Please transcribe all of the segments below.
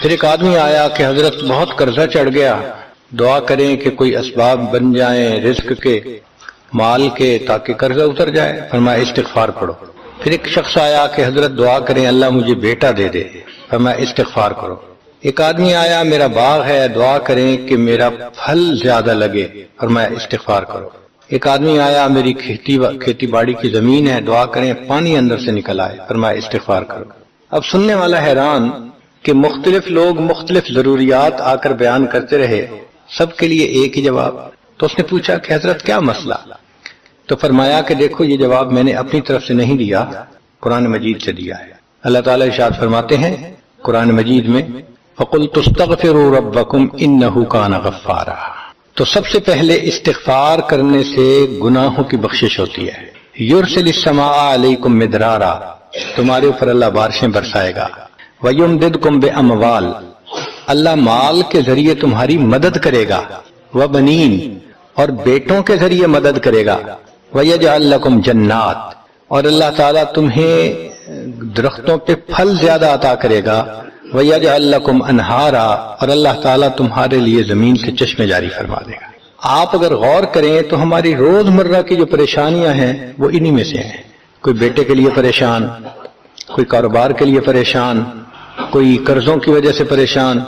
پھر ایک آدمی آیا کہ حضرت بہت قرضہ چڑھ گیا، دعا کریں کہ کوئی اسباب بن جائیں رزق کے، مال کے، تاکہ قرضہ اتر جائے۔ فرمایا استغفار پڑھو۔ پھر ایک شخص آیا کہ حضرت دعا کریں اللہ مجھے بیٹا دے دے۔ فرمایا استغفار کرو۔ ایک آدمی آیا میرا باغ ہے، دعا کریں کہ میرا پھل زیادہ لگے۔ فرمایا استغفار کرو۔ ایک آدمی آیا میری کھیتی باڑی کی زمین ہے، دعا کریں پانی اندر سے نکل آئے۔ فرمایا استغفار کرو۔ اب سننے والا حیران کہ مختلف لوگ مختلف ضروریات آ کر بیان کرتے رہے، سب کے لیے ایک ہی جواب۔ تو اس نے پوچھا کہ حضرت کیا مسئلہ؟ تو فرمایا کہ دیکھو یہ جواب میں نے اپنی طرف سے نہیں دیا، قرآن مجید سے دیا ہے۔ اللہ تعالیٰ ارشاد فرماتے ہیں قرآن مجید میں فَقُلْتُ اسْتَغْفِرُوا رَبَّكُمْ إِنَّهُ كَانَ غَفَّارًا۔ تو سب سے پہلے استغفار کرنے سے گناہوں کی بخشش ہوتی ہے۔ يُرْسِلِ السَّمَاءَ عَلَيْكُمْ مِدْرَارًا، تمہارے اوپر اللہ بارشیں برسائے گا۔ وَيُمْدِدْكُمْ بِأَمْوَالٍ، اللہ مال کے ذریعے تمہاری مدد کرے گا۔ وَبَنِينَ، اور بیٹوں کے ذریعے مدد کرے گا۔ وَيَجْعَلْ لَكُمْ جَنَّاتٍ، اور اللہ تعالیٰ تمہیں درختوں پہ پھل زیادہ عطا کرے گا۔ وَيَجْعَلْ لَكُمْ أَنْهَارًا، اور اللہ تعالیٰ تمہارے لیے زمین سے چشمے جاری فرما دے گا۔ آپ اگر غور کریں تو ہماری روز مرہ کی جو پریشانیاں ہیں وہ انہی میں سے ہیں۔ کوئی بیٹے کے لیے پریشان، کوئی کاروبار کے لیے پریشان، کوئی قرضوں کی وجہ سے پریشان۔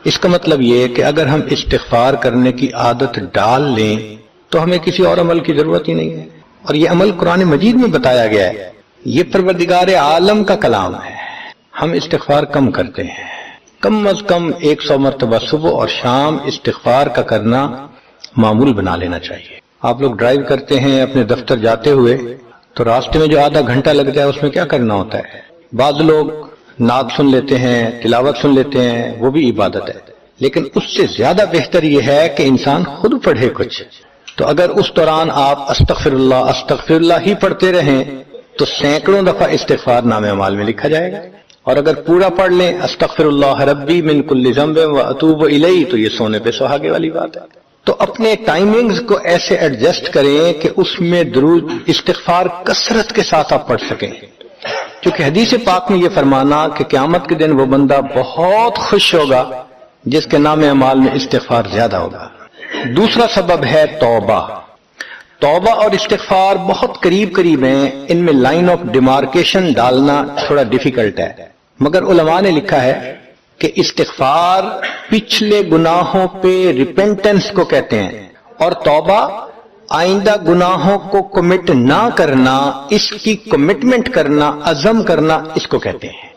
اس کا مطلب یہ ہے کہ اگر ہم استغفار کرنے کی عادت ڈال لیں تو ہمیں کسی اور عمل کی ضرورت ہی نہیں ہے۔ اور یہ عمل قرآن مجید میں بتایا گیا ہے، یہ پروردگار عالم کا کلام ہے۔ ہم استغفار کم کرتے ہیں، کم از کم 100 مرتبہ صبح اور شام استغفار کا کرنا معمول بنا لینا چاہیے۔ آپ لوگ ڈرائیو کرتے ہیں اپنے دفتر جاتے ہوئے تو راستے میں جو آدھا گھنٹہ لگتا ہے اس میں کیا کرنا ہوتا ہے؟ بعض لوگ نعت سن لیتے ہیں، تلاوت سن لیتے ہیں، وہ بھی عبادت ہے، لیکن اس سے زیادہ بہتر یہ ہے کہ انسان خود پڑھے کچھ۔ تو اگر اس دوران آپ استغفر اللہ ہی پڑھتے رہیں تو سینکڑوں دفعہ استغفار نامہ اعمال میں لکھا جائے گا، اور اگر پورا پڑھ لیں استغفر اللہ ربی من کل ذنب واتوب الیہ تو یہ سونے پہ سہاگے والی بات ہے۔ تو اپنے ٹائمنگز کو ایسے ایڈجسٹ کریں کہ اس میں درود استغفار کثرت کے ساتھ آپ پڑھ سکیں، کیونکہ حدیث پاک میں یہ فرمانا کہ قیامت کے دن وہ بندہ بہت خوش ہوگا جس کے نام اعمال میں استغفار زیادہ ہوگا۔ دوسرا سبب ہے توبہ۔ توبہ اور استغفار بہت قریب قریب ہیں، ان میں لائن آف ڈیمارکیشن ڈالنا تھوڑا ڈیفیکلٹ ہے، مگر علماء نے لکھا ہے کہ استغفار پچھلے گناہوں پہ ریپینٹنس کو کہتے ہیں، اور توبہ آئندہ گناہوں کو کمٹ نہ کرنا، اس کی کمٹمنٹ کرنا، عزم کرنا، اس کو کہتے ہیں۔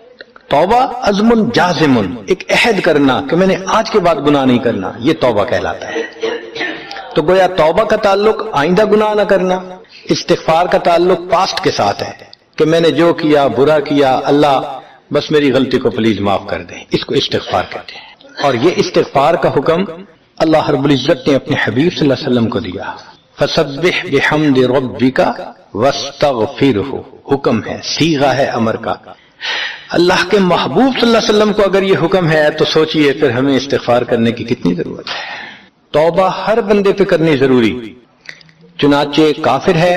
توبہ عزم جازم، ایک عہد کرنا کہ میں نے آج کے بعد گناہ نہیں کرنا، یہ توبہ کہلاتا ہے۔ تو گویا توبہ کا تعلق آئندہ گناہ نہ کرنا، استغفار کا تعلق پاسٹ کے ساتھ ہے کہ میں نے جو کیا برا کیا، اللہ بس میری غلطی کو پلیز معاف کر دیں، اس کو استغفار کہتے ہیں۔ اور یہ استغفار کا حکم اللہ رب العزت نے اپنے حبیب صلی اللہ علیہ وسلم کو دیا، فسبح بحمد ربک واستغفرہ، حکم ہے، صیغہ ہے امر کا۔ اللہ کے محبوب صلی اللہ علیہ وسلم کو اگر یہ حکم ہے تو سوچئے پھر ہمیں استغفار کرنے کی کتنی ضرورت ہے۔ توبہ ہر بندے پہ کرنی ضروری، چنانچہ کافر ہے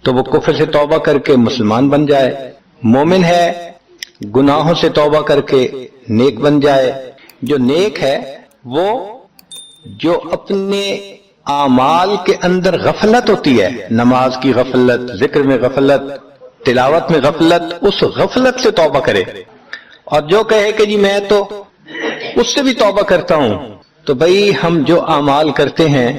تو وہ کفر سے توبہ کر کے مسلمان بن جائے، مومن ہے گناہوں سے توبہ کر کے نیک بن جائے۔ جو نیک ہے وہ جو اپنے اعمال کے اندر غفلت ہوتی ہے، نماز کی غفلت، ذکر میں غفلت، تلاوت میں غفلت، اس غفلت سے توبہ کرے، اور جو کہے کہ جی میں تو اس سے بھی توبہ کرتا ہوں، تو بھئی ہم جو اعمال کرتے ہیں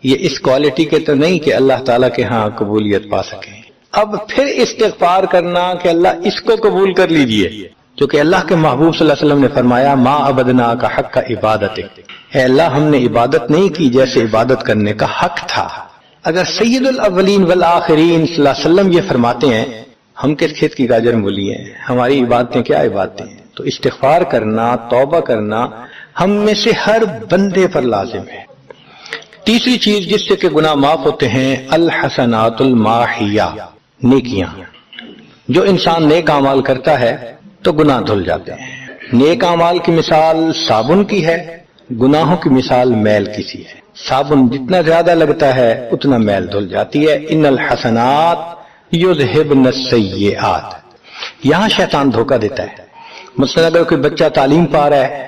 یہ اس کوالٹی کے تو نہیں کہ اللہ تعالیٰ کے ہاں قبولیت پا سکیں۔ اب پھر استغفار کرنا کہ اللہ اس کو قبول کر لیجئے، کیونکہ اللہ کے محبوب صلی اللہ علیہ وسلم نے فرمایا ما عبدنا کا حق کا عبادت، اے اللہ ہم نے عبادت نہیں کی جیسے عبادت کرنے کا حق تھا۔ اگر سید الاولین والآخرین صلی اللہ علیہ وسلم یہ فرماتے ہیں، ہم کس کھیت کی گاجر مولی ہیں، ہماری عبادتیں کیا عبادتیں ہیں؟ تو استغفار کرنا، توبہ کرنا ہم میں سے ہر بندے پر لازم ہے۔ تیسری چیز جس سے کہ گناہ معاف ہوتے ہیں، الحسنات الماحیہ، نیکیاں۔ جو انسان نیک اعمال کرتا ہے تو گناہ دھل جاتے ہیں۔ نیک اعمال کی مثال صابن کی ہے، گناہوں کی مثال میل کی سی ہے۔ صابن جتنا زیادہ لگتا ہے اتنا میل دھل جاتی ہے۔ ان الحسنات یذہبن السیئات، یہاں شیطان دھوکہ دیتا ہے۔ مثلا اگر کوئی بچہ تعلیم پا رہا ہے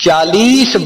40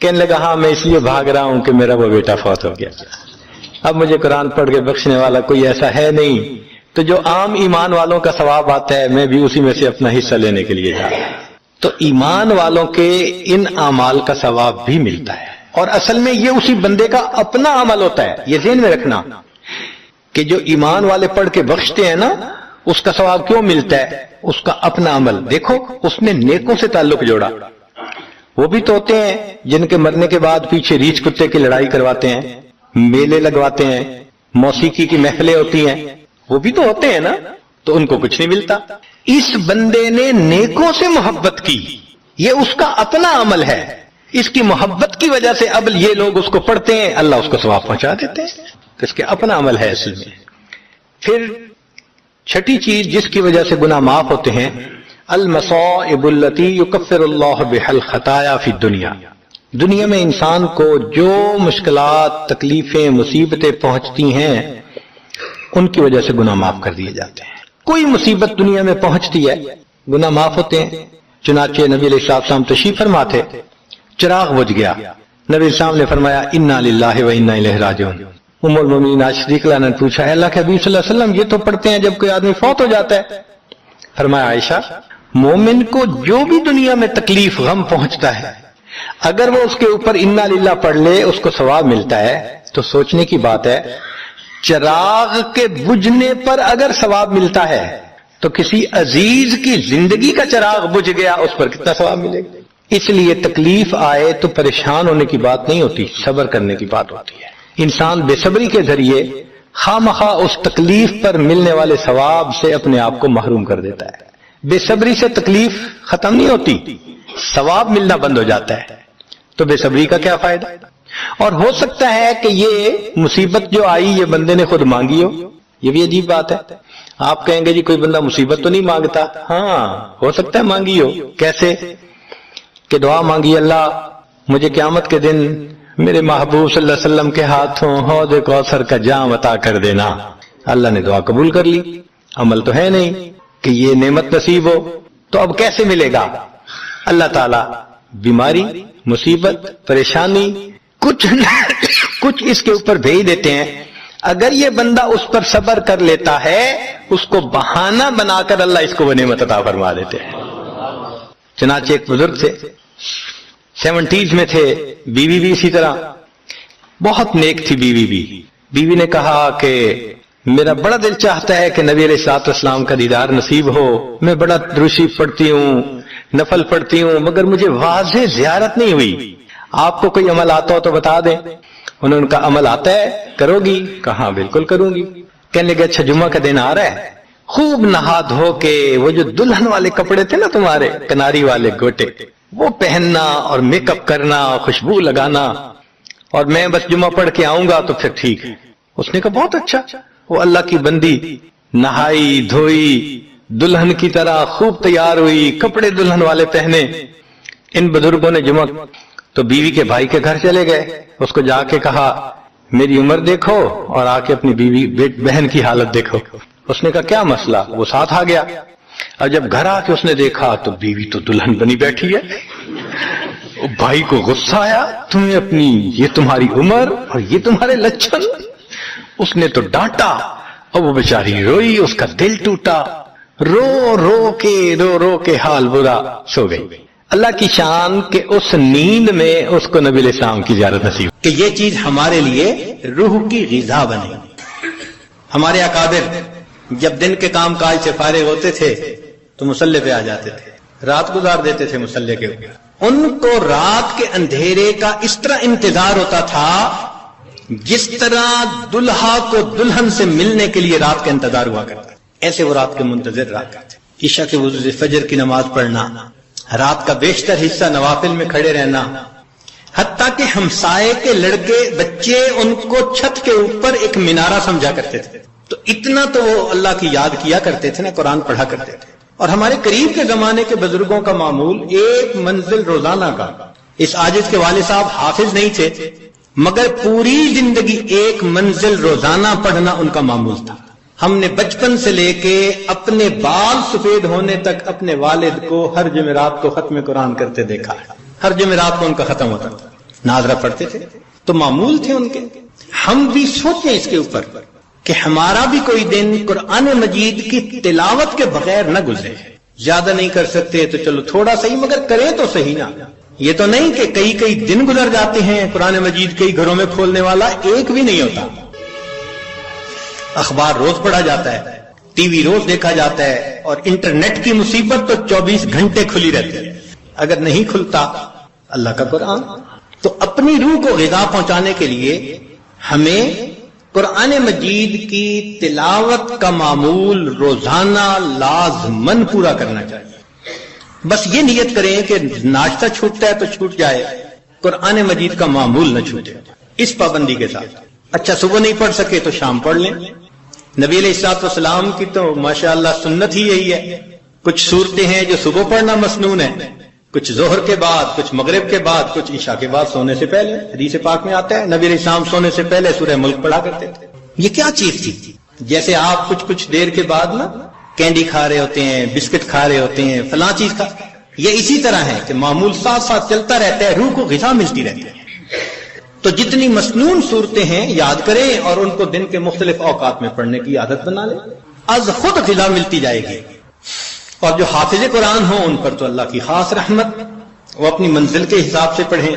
کہنے لگا ہاں میں اس لیے بھاگ رہا ہوں کہ میرا وہ بیٹا فوت ہو گیا، اب مجھے قرآن پڑھ کے بخشنے والا کوئی ایسا ہے نہیں، تو جو عام ایمان والوں کا ثواب آتا ہے میں بھی اسی میں سے اپنا حصہ لینے کے لیے جا رہا ہوں۔ تو ایمان والوں کے ان اعمال کا ثواب بھی ملتا ہے، اور اصل میں یہ اسی بندے کا اپنا عمل ہوتا ہے، یہ ذہن میں رکھنا کہ جو ایمان والے پڑھ کے بخشتے ہیں نا، اس کا ثواب کیوں ملتا ہے؟ اس کا اپنا عمل۔ دیکھو اس نے نیکوں سے تعلق جوڑا، وہ بھی تو ہوتے ہیں جن کے مرنے کے بعد پیچھے ریچھ کتے کی لڑائی کرواتے ہیں، میلے لگواتے ہیں، موسیقی کی محفلیں ہوتی ہیں، وہ بھی تو ہوتے ہیں نا، تو ان کو کچھ نہیں ملتا۔ اس بندے نے نیکوں سے محبت کی، یہ اس کا اپنا عمل ہے، اس کی محبت کی وجہ سے اب یہ لوگ اس کو پڑھتے ہیں، اللہ اس کو ثواب پہنچا دیتے ہیں، تو اس کے اپنا عمل ہے اصل میں۔ پھر چھٹی چیز جس کی وجہ سے گناہ معاف ہوتے ہیں، المصائب التي يكفر الله بها الخطايا في الدنيا، دنیا میں انسان کو جو مشکلات، تکلیفیں، مصیبتیں پہنچتی ہیں ان کی وجہ سے گناہ معاف کر دیے جاتے ہیں۔ کوئی مصیبت دنیا میں پہنچتی ہے گناہ معاف ہوتے ہیں۔ چنانچہ نبی علیہ السلام تشریف فرما تھے، چراغ بجھ گیا، نبی السلام نے فرمایا انا للہ و انا الیہ راجعون۔ ام المؤمنین عائشہ رضی اللہ عنہا نے پوچھا اے اللہ کے حبیب صلی اللہ علیہ وسلم یہ تو پڑھتے ہیں جب کوئی آدمی فوت ہو جاتا ہے۔ فرمایا عائشہ مومن کو جو بھی دنیا میں تکلیف غم پہنچتا ہے اگر وہ اس کے اوپر انا للہ پڑھ لے اس کو ثواب ملتا ہے۔ تو سوچنے کی بات ہے، چراغ کے بجھنے پر اگر ثواب ملتا ہے تو کسی عزیز کی زندگی کا چراغ بجھ گیا اس پر کتنا ثواب ملے گا۔ اس لیے تکلیف آئے تو پریشان ہونے کی بات نہیں ہوتی، صبر کرنے کی بات ہوتی ہے۔ انسان بے صبری کے ذریعے خواہ اس تکلیف پر ملنے والے ثواب سے اپنے آپ کو محروم کر دیتا ہے۔ بے صبری سے تکلیف ختم نہیں ہوتی، ثواب ملنا بند ہو جاتا ہے، تو بے صبری کا کیا فائدہ؟ اور ہو سکتا ہے کہ یہ مصیبت جو آئی یہ بندے نے خود مانگی ہو، یہ بھی عجیب بات ہے۔ آپ کہیں گے جی کوئی بندہ مصیبت تو نہیں مانگتا، ہاں ہو سکتا ہے مانگی ہو۔ کیسے کہ دعا مانگی اللہ مجھے قیامت کے دن میرے محبوب صلی اللہ علیہ وسلم کے ہاتھوں حوض کوثر کا جام عطا کر دینا، اللہ نے دعا قبول کر لی، عمل تو ہے نہیں کہ یہ نعمت نصیب ہو، تو اب کیسے ملے گا؟ اللہ تعالیٰ بیماری، مصیبت، پریشانی کچھ اس کے اوپر بھیج دیتے ہیں، اگر یہ بندہ اس پر صبر کر لیتا ہے اس کو بہانہ بنا کر اللہ اس کو وہ نعمت عطا فرما دیتے ہیں۔ چنانچہ ایک بزرگ تھے 70s میں تھے، بیوی بھی اسی طرح بہت نیک تھی بیوی نے کہا کہ میرا بڑا دل چاہتا ہے کہ نبی علیہ الصلوۃ والسلام کا دیدار نصیب ہو، میں بڑا درود شریف پڑھتی ہوں، نفل پڑھتی ہوں، مگر مجھے واضح زیارت نہیں ہوئی، آپ کو کوئی عمل آتا ہو تو بتا دیں۔ انہوں نے کہا عمل آتا ہے کرو گی؟ کہا بالکل کروں گی۔ کہنے لگے اچھا جمعہ کا دن آ رہا ہے، خوب نہا دھو کے وہ جو دلہن والے کپڑے تھے نا تمہارے کناری والے گوٹے وہ پہننا اور میک اپ کرنا، خوشبو لگانا، اور میں بس جمعہ پڑھ کے آؤں گا تو پھر ٹھیک ہے۔ اس نے کہا بہت اچھا۔ وہ اللہ کی بندی نہائی دھوئی دلہن کی طرح خوب تیار ہوئی، کپڑے دلہن والے پہنے۔ ان بزرگوں نے جمعہ تو بیوی کے بھائی کے گھر چلے گئے، اس کو جا کے کہا میری عمر دیکھو اور آ کے اپنی بیوی بہن کی حالت دیکھو۔ اس نے کہا کیا مسئلہ؟ وہ ساتھ آ گیا، اور جب گھر آ کے اس نے دیکھا تو بیوی تو دلہن بنی بیٹھی ہے۔ بھائی کو غصہ آیا، تمہیں اپنی یہ تمہاری عمر اور یہ تمہارے لچھن۔ اس نے تو ڈانٹا اور وہ بیچاری روئی، اس کا دل ٹوٹا، رو رو کے حال برا، سو گئی۔ اللہ کی شان کہ اس نیند میں اس کو نبی علیہ السلام کی زیارت نصیب کہ یہ چیز ہمارے لیے روح کی غذا بنے۔ ہمارے اکابر جب دن کے کام کاج سے فارغ ہوتے تھے تو مصلی پہ آ جاتے تھے، رات گزار دیتے تھے مصلی کے اوپر۔ ان کو رات کے اندھیرے کا اس طرح انتظار ہوتا تھا جس طرح دلہا کو دلہن سے ملنے کے لیے رات کا انتظار ہوا کرتا، ایسے وہ رات کے منتظر رہا کرتے۔ عشاء کے وضو سے فجر کی نماز پڑھنا، رات کا بیشتر حصہ نوافل میں کھڑے رہنا، حتیٰ کہ ہمسائے کے لڑکے بچے ان کو چھت کے اوپر ایک مینارہ سمجھا کرتے تھے، تو اتنا تو وہ اللہ کی یاد کیا کرتے تھے نا، قرآن پڑھا کرتے تھے۔ اور ہمارے قریب کے زمانے کے بزرگوں کا معمول ایک منزل روزانہ کا۔ اس عاجز کے والد صاحب حافظ نہیں تھے مگر پوری زندگی ایک منزل روزانہ پڑھنا ان کا معمول تھا۔ ہم نے بچپن سے لے کے اپنے بال سفید ہونے تک اپنے والد کو ہر جمعرات کو ختم قرآن کرتے دیکھا ہے، ہر جمعرات کو ان کا ختم ہوتا تھا۔ ناظرہ پڑھتے تھے تو معمول تھے ان کے. ہم بھی سوچیں اس کے اوپر کہ ہمارا بھی کوئی دن قرآن مجید کی تلاوت کے بغیر نہ گزرے. زیادہ نہیں کر سکتے تو چلو تھوڑا صحیح، مگر کریں تو صحیح نا. یہ تو نہیں کہ کئی دن گزر جاتے ہیں قرآن مجید کئی گھروں میں کھولنے والا ایک بھی نہیں ہوتا. اخبار روز پڑھا جاتا ہے، ٹی وی روز دیکھا جاتا ہے، اور انٹرنیٹ کی مصیبت تو 24 گھنٹے کھلی رہتی ہے. اگر نہیں کھلتا اللہ کا قرآن تو اپنی روح کو غذا پہنچانے کے لیے ہمیں قرآن مجید کی تلاوت کا معمول روزانہ لازماً پورا کرنا چاہیے. بس یہ نیت کریں کہ ناشتہ چھوٹتا ہے تو چھوٹ جائے، قرآن مجید کا معمول نہ چھوٹے، اس پابندی کے ساتھ. اچھا صبح نہیں پڑھ سکے تو شام پڑھ لیں. نبی علیہ الصلوۃ والسلام کی تو ماشاءاللہ سنت ہی یہی ہے. کچھ صورتیں ہیں جو صبح پڑھنا مسنون ہے، کچھ ظہر کے بعد، کچھ مغرب کے بعد، کچھ عشاء کے بعد سونے سے پہلے. حدیث پاک میں آتا ہے نبی علیہ السلام سونے سے پہلے سورہ ملک پڑھا کرتے تھے. یہ کیا چیز تھی؟ جیسے آپ کچھ دیر کے بعد نا کینڈی کھا رہے ہوتے ہیں، بسکٹ کھا رہے ہوتے ہیں، فلاں چیز کھا، یہ اسی طرح ہے کہ معمول ساتھ ساتھ چلتا رہتا ہے، روح کو غذا ملتی رہتی ہے. تو جتنی مسنون صورتیں ہیں یاد کریں اور ان کو دن کے مختلف اوقات میں پڑھنے کی عادت بنا لیں، از خود غذا ملتی جائے گی. اور جو حافظ قرآن ہوں ان پر تو اللہ کی خاص رحمت، وہ اپنی منزل کے حساب سے پڑھیں.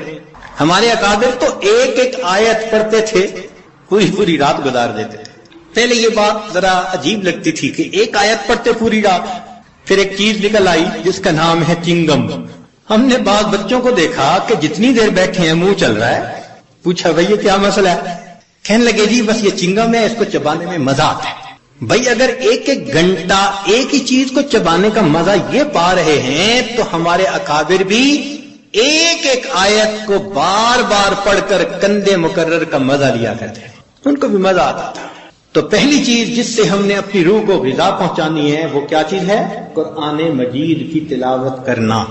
ہمارے اکابر تو ایک آیت پڑھتے تھے، پوری رات گزار دیتے تھے. پہلے یہ بات ذرا عجیب لگتی تھی کہ ایک آیت پڑھتے پوری رات. پھر ایک چیز نکل آئی جس کا نام ہے چنگم. ہم نے بعض بچوں کو دیکھا کہ جتنی دیر بیٹھے ہیں منہ چل رہا ہے. پوچھا بھائی یہ کیا مسئلہ ہے؟ کہنے لگے جی بس یہ چنگم ہے، اس کو چبانے میں مزہ آتا ہے. بھائی اگر ایک گھنٹہ ایک ہی چیز کو چبانے کا مزہ یہ پا رہے ہیں تو ہمارے اکابر بھی ایک آیت کو بار بار پڑھ کر کندے مکرر کا مزہ لیا کرتے ہیں، ان کو بھی مزہ آتا تھا. تو پہلی چیز جس سے ہم نے اپنی روح کو غذا پہنچانی ہے وہ کیا چیز ہے؟ قرآن مجید کی تلاوت کرنا.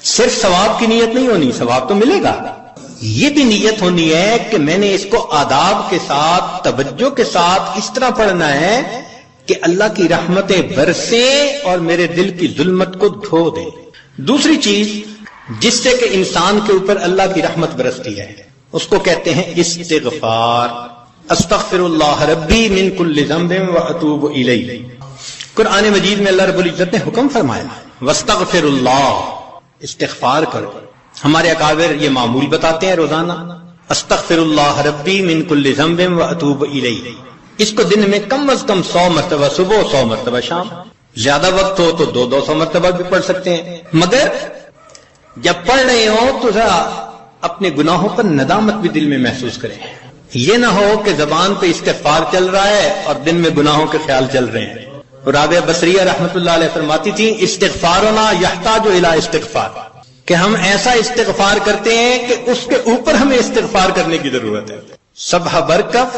صرف ثواب کی نیت نہیں ہونی، ثواب تو ملے گا، یہ بھی نیت ہونی ہے کہ میں نے اس کو آداب کے ساتھ، توجہ کے ساتھ اس طرح پڑھنا ہے کہ اللہ کی رحمتیں برسیں اور میرے دل کی ظلمت کو دھو دیں. دوسری چیز جس سے کہ انسان کے اوپر اللہ کی رحمت برستی ہے اس کو کہتے ہیں استغفار. استغفر اللہ ربی من کل ذنب واتوب الیہ. قرآن مجید میں اللہ رب العزت نے حکم فرمایا واستغفر اللہ، استغفار کرو. ہمارے اکابر یہ معمول بتاتے ہیں روزانہ، استغفر اللہ ربی من کل ذنب واتوب الیہ. اس کو دن میں کم از کم 100 مرتبہ صبح، 100 مرتبہ شام. زیادہ وقت ہو تو 200 مرتبہ بھی پڑھ سکتے ہیں. مگر جب پڑھ رہے ہو تو ذرا اپنے گناہوں پر ندامت بھی دل میں محسوس کریں. یہ نہ ہو کہ زبان پہ استغفار چل رہا ہے اور دن میں گناہوں کے خیال چل رہے ہیں. رابعہ بصریہ رحمت اللہ علیہ فرماتی تھی استغفارنا یحتاج الی استغفار، کہ ہم ایسا استغفار کرتے ہیں کہ اس کے اوپر ہمیں استغفار کرنے کی ضرورت ہے. سبح برکف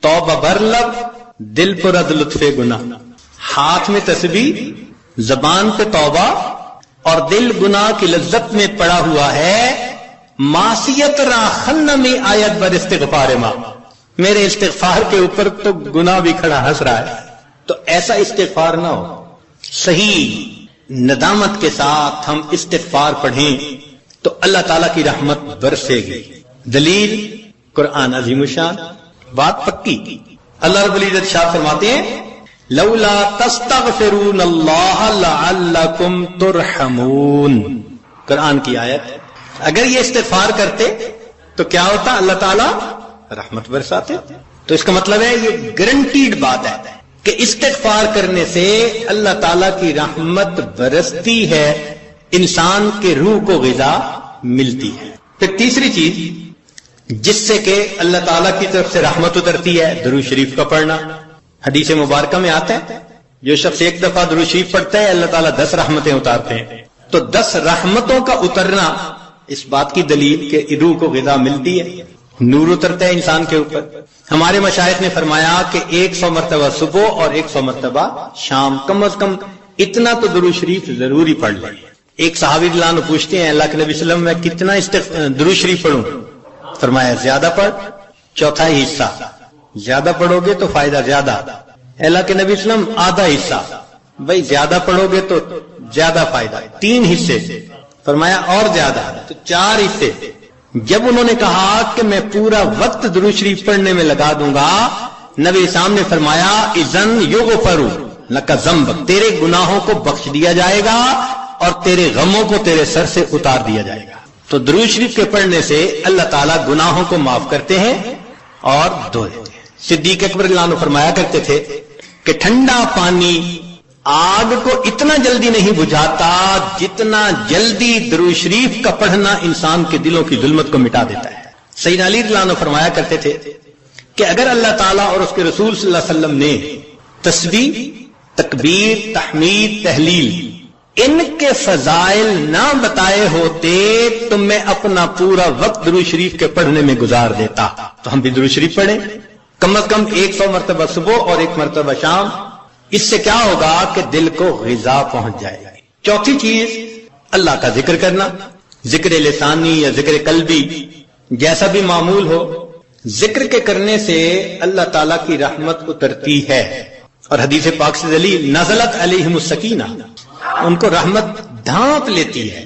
توبہ برلب دل پر رد لطف گناہ. ہاتھ میں تسبیح، زبان پہ توبہ اور دل گناہ کی لذت میں پڑا ہوا ہے. معصیت را خن میں آیت بر استغفار ماں، میرے استغفار کے اوپر تو گناہ بھی کھڑا ہنس رہا ہے. تو ایسا استغفار نہ ہو، صحیح ندامت کے ساتھ ہم استغفار پڑھیں تو اللہ تعالیٰ کی رحمت برسے گی. دلیل قرآن عظیم الشان، بات پکی. اللہ رب العزت شاہ فرماتے ہیں لولا تستغفرون اللہ لعلکم ترحمون. قرآن کی آیت. اگر یہ استغفار کرتے تو کیا ہوتا؟ اللہ تعالیٰ رحمت برساتے. تو اس کا مطلب ہے یہ گارنٹیڈ بات ہے کہ استغفار کرنے سے اللہ تعالیٰ کی رحمت برستی ہے، انسان کے روح کو غذا ملتی ہے. پھر تیسری چیز جس سے کہ اللہ تعالیٰ کی طرف سے رحمت اترتی ہے، درود شریف کا پڑھنا. حدیث مبارکہ میں آتا ہے جو شخص ایک دفعہ درود شریف پڑھتا ہے اللہ تعالیٰ 10 رحمتیں اتارتے ہیں. تو 10 رحمتوں کا اترنا اس بات کی دلیل کہ روح کو غذا ملتی ہے، نور اترتا ہے انسان کے اوپر. ہمارے مشائخ نے فرمایا کہ 100 مرتبہ صبح اور 100 مرتبہ شام، کم از کم اتنا تو درود شریف ضروری پڑھ لیں. ایک صحابی رضی اللہ عنہ پوچھتے ہیں اللہ کے نبی صلی اللہ علیہ وسلم میں کتنا درود شریف پڑھوں؟ فرمایا زیادہ پڑھ، چوتھائی حصہ. زیادہ پڑھو گے تو فائدہ زیادہ. اللہ کے نبی صلی اللہ علیہ وسلم آدھا حصہ. بھائی زیادہ پڑھو گے تو زیادہ فائدہ. 3 حصے. فرمایا اور زیادہ تو 4 حصے. جب انہوں نے کہا کہ میں پورا وقت درود شریف پڑھنے میں لگا دوں گا، نبی اسلام نے فرمایا اذن یغفر لک ذنبک، تیرے گناہوں کو بخش دیا جائے گا اور تیرے غموں کو تیرے سر سے اتار دیا جائے گا۔ تو درود شریف کے پڑھنے سے اللہ تعالیٰ گناہوں کو معاف کرتے ہیں اور دھو دیتے ہیں۔ صدیق اکبر رضی اللہ عنہ فرمایا کرتے تھے کہ ٹھنڈا پانی آگ کو اتنا جلدی نہیں بجھاتا جتنا جلدی درود شریف کا پڑھنا انسان کے دلوں کی ظلمت کو مٹا دیتا ہے۔ سیدنا علی رضی اللہ عنہ فرمایا کرتے تھے کہ اگر اللہ تعالیٰ اور اس کے رسول صلی اللہ علیہ وسلم نے تسبیح، تکبیر، تحمید، تہلیل ان کے فضائل نہ بتائے ہوتے تو میں اپنا پورا وقت درود شریف کے پڑھنے میں گزار دیتا۔ تو ہم بھی درود شریف پڑھیں، کم از کم 100 مرتبہ صبح اور 1 مرتبہ شام۔ اس سے کیا ہوگا کہ دل کو غذا پہنچ جائے گی۔ چوتھی چیز، اللہ کا ذکر کرنا، ذکر لسانی یا ذکر قلبی جیسا بھی معمول ہو، ذکر کے کرنے سے اللہ تعالیٰ کی رحمت اترتی ہے۔ اور حدیث پاک سے دلیل، نزلت علیہم السکینہ، ان کو رحمت ڈھانپ لیتی ہے،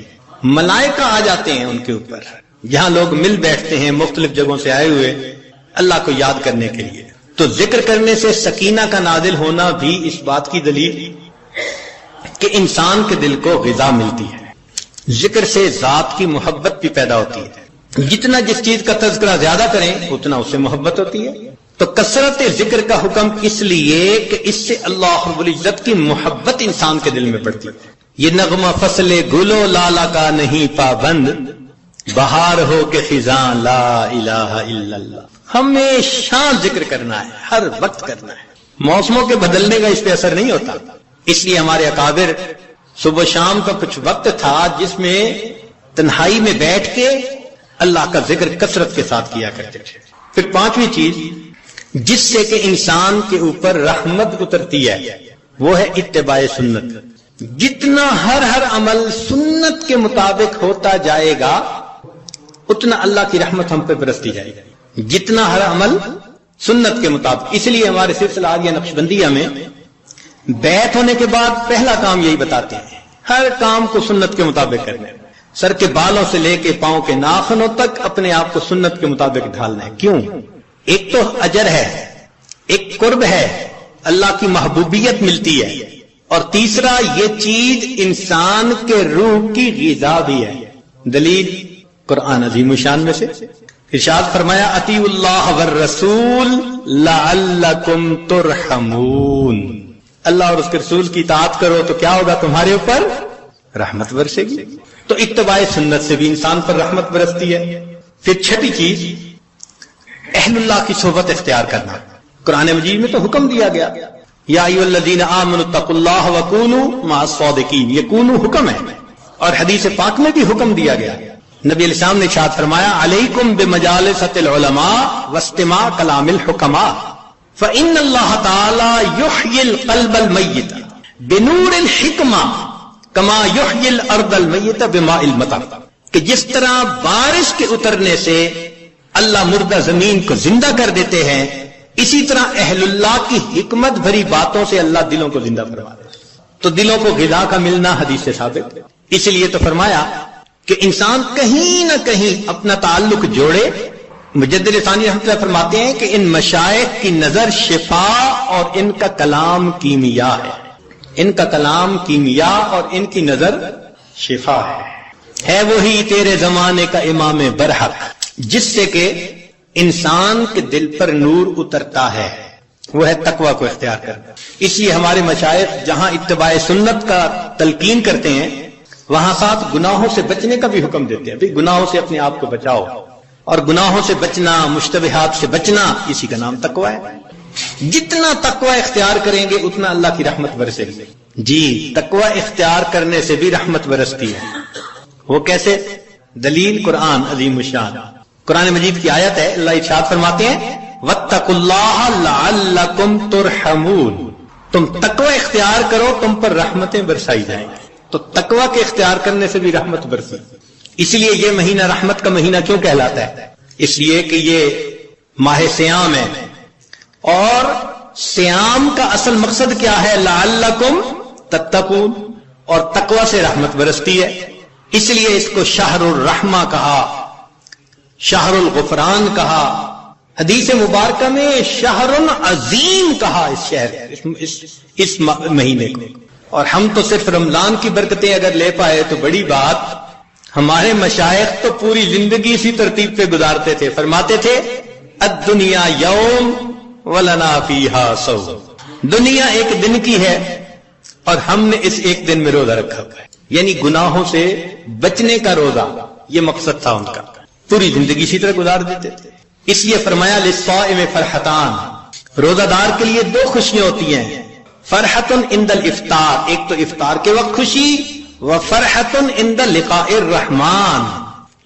ملائکہ آ جاتے ہیں ان کے اوپر۔ جہاں لوگ مل بیٹھتے ہیں مختلف جگہوں سے آئے ہوئے اللہ کو یاد کرنے کے لیے، تو ذکر کرنے سے سکینہ کا نازل ہونا بھی اس بات کی دلیل کہ انسان کے دل کو غذا ملتی ہے۔ ذکر سے ذات کی محبت بھی پیدا ہوتی ہے، جتنا جس چیز کا تذکرہ زیادہ کریں اتنا اس سے محبت ہوتی ہے۔ تو کثرت ذکر کا حکم اس لیے کہ اس سے اللہ رب العزت کی محبت انسان کے دل میں بڑھتی ہے۔ یہ نغمہ فصل گلو لالا کا نہیں پابند، بہار ہو کہ خزاں لا الہ الا اللہ۔ ہمیشہ ذکر کرنا ہے، ہر وقت کرنا ہے، موسموں کے بدلنے کا اس پہ اثر نہیں ہوتا۔ اس لیے ہمارے اکابر صبح شام کا کچھ وقت تھا جس میں تنہائی میں بیٹھ کے اللہ کا ذکر کثرت کے ساتھ کیا کرتے تھے۔ پھر پانچویں چیز جس سے کہ انسان کے اوپر رحمت اترتی ہے وہ ہے اتباع سنت۔ جتنا ہر عمل سنت کے مطابق ہوتا جائے گا اتنا اللہ کی رحمت ہم پہ برستی جائے گی، جتنا ہر عمل سنت کے مطابق۔ اس لیے ہمارے سلسلہ عالیہ نقشبندیہ میں بیعت ہونے کے بعد پہلا کام یہی بتاتے ہیں، ہر کام کو سنت کے مطابق کرنا ہے۔ سر کے بالوں سے لے کے پاؤں کے ناخنوں تک اپنے آپ کو سنت کے مطابق ڈھالنا ہے۔ کیوں؟ ایک تو اجر ہے، ایک قرب ہے، اللہ کی محبوبیت ملتی ہے، اور تیسرا یہ چیز انسان کے روح کی غذا بھی ہے۔ دلیل قرآن عظیم الشان میں سے ارشاد فرمایا اطیعوا اللہ والرسول لعلکم ترحمون، اللہ اور اس کے رسول کی اطاعت کرو تو کیا ہوگا؟ تمہارے اوپر رحمت برسے گی۔ تو اتباع سنت سے بھی انسان پر رحمت برستی ہے۔ پھر چھٹی چیز اہل اللہ کی صحبت اختیار کرنا۔ قرآن مجید میں تو حکم دیا گیا یا ایھا الذین آمنوا اتقوا اللہ وکونوا مع الصادقین، یہ کونوا حکم ہے، اور حدیث پاک میں بھی حکم دیا گیا۔ نبی علیہ السلام نے ارشاد فرمایا علیکم بمجالسۃ العلماء واستماع کلام الحکماء فإن اللہ تعالی یحیی القلب المیت بنور الحکمہ کما یحیی الارض المیت بماء المطر، کہ جس طرح بارش کے اترنے سے اللہ مردہ زمین کو زندہ کر دیتے ہیں، اسی طرح اہل اللہ کی حکمت بھری باتوں سے اللہ دلوں کو زندہ فرما دیتے ہیں۔ تو دلوں کو غذا کا ملنا حدیث سے ثابت ہے۔ اس لیے تو فرمایا کہ انسان کہیں نہ کہیں اپنا تعلق جوڑے۔ مجدد ثانی رحمۃ اللہ فرماتے ہیں کہ ان مشائخ کی نظر شفا اور ان کا کلام کیمیا ہے، ان کا کلام کیمیا اور ان کی نظر شفا ہے وہی تیرے زمانے کا امام برحق، جس سے کہ انسان کے دل پر نور اترتا ہے، وہ ہے تقوی کو اختیار کرنا۔ اس لیے ہمارے مشائخ جہاں اتباع سنت کا تلقین کرتے ہیں وہاں ساتھ گناہوں سے بچنے کا بھی حکم دیتے ہیں، بھی گناہوں سے اپنے آپ کو بچاؤ، اور گناہوں سے بچنا، مشتبہات سے بچنا، اسی کا نام تقوی ہے۔ جتنا تقوی اختیار کریں گے اتنا اللہ کی رحمت برسے گی۔ جی، تقوی اختیار کرنے سے بھی رحمت برستی ہے۔ وہ کیسے؟ دلیل قرآن عظیم الشان، قرآن مجید کی آیت ہے، اللہ ارشاد فرماتے ہیں واتقوا اللہ لعلکم ترحمون، تم تقوی اختیار کرو تم پر رحمتیں برسائی جائیں گی۔ تو تقوی کے اختیار کرنے سے بھی رحمت برسی۔ اس لیے یہ مہینہ رحمت کا مہینہ کیوں کہلاتا ہے؟ اس لیے کہ یہ ماہ سیام ہے، اور سیام کا اصل مقصد کیا ہے؟ لعلکم تتقون، اور تقوی سے رحمت برستی ہے، اس لیے اس کو شہر الرحمہ کہا۔ شہر الغفران کہا، حدیث مبارکہ میں شہر عظیم کہا اس شہر اس مہینے کو. اور ہم تو صرف رمضان کی برکتیں اگر لے پائے تو بڑی بات. ہمارے مشائخ تو پوری زندگی اسی ترتیب پہ گزارتے تھے. فرماتے تھے الدنیا یوم ولنا فیہا صوم. دنیا ایک دن کی ہے اور ہم نے اس ایک دن میں روزہ رکھا ہوا ہے. یعنی گناہوں سے بچنے کا روزہ، یہ مقصد تھا ان کا. پوری زندگی اسی طرح گزار دیتے تھے. اس لیے فرمایا للصائم فرحتان، روزہ دار کے لیے دو خوشیاں ہوتی ہیں. فرحت عند الافطار، ایک تو افطار کے وقت خوشی، وفرحت عند لقاء الرحمن،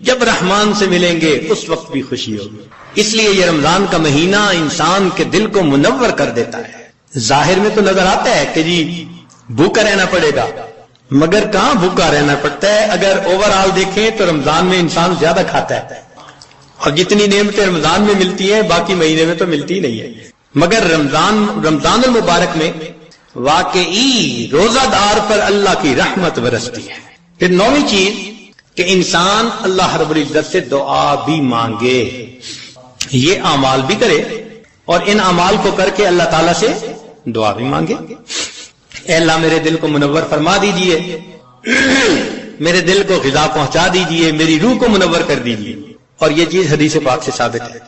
جب رحمان سے ملیں گے اس وقت بھی خوشی ہوگی. اس لیے یہ رمضان کا مہینہ انسان کے دل کو منور کر دیتا ہے. ظاہر میں تو نظر آتا ہے کہ جی بھوکا رہنا پڑے گا، مگر کہاں بھوکا رہنا پڑتا ہے. اگر اوور آل دیکھیں تو رمضان میں انسان زیادہ کھاتا ہے، اور جتنی نعمتیں رمضان میں ملتی ہیں باقی مہینے میں تو ملتی نہیں ہے. مگر رمضان المبارک میں واقعی روزہ دار پر اللہ کی رحمت برستی ہے. پھر نویں چیز کہ انسان اللہ رب العزت سے دعا بھی مانگے، یہ اعمال بھی کرے اور ان اعمال کو کر کے اللہ تعالیٰ سے دعا بھی مانگے. اے اللہ میرے دل کو منور فرما دیجئے، میرے دل کو غذا پہنچا دیجئے، میری روح کو منور کر دیجئے. اور یہ چیز حدیث پاک سے ثابت ہے.